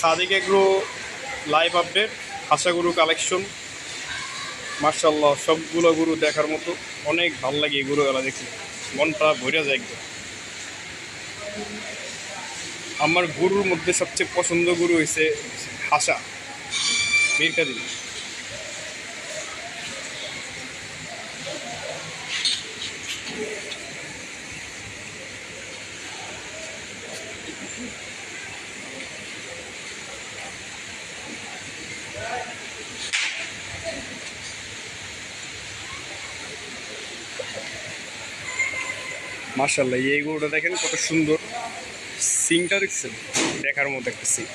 Sadiq agro live update, হাসা গরু collection. মার্শাল্লাহ, সবগুলো গরু দেখার মতো, অনেক ভালো লাগে এই গরুগুলো দেখি, মনটা ভরে যায় একদম। আমার গরুর মধ্যে সবচেয়ে পছন্দ গরু হয়েছে হাসা মিরকাদিন। মার্শাল্লাহ, এই গরুটা দেখেন কত সুন্দর, সিংটা দেখছেন, দেখার মতো একটা সিং।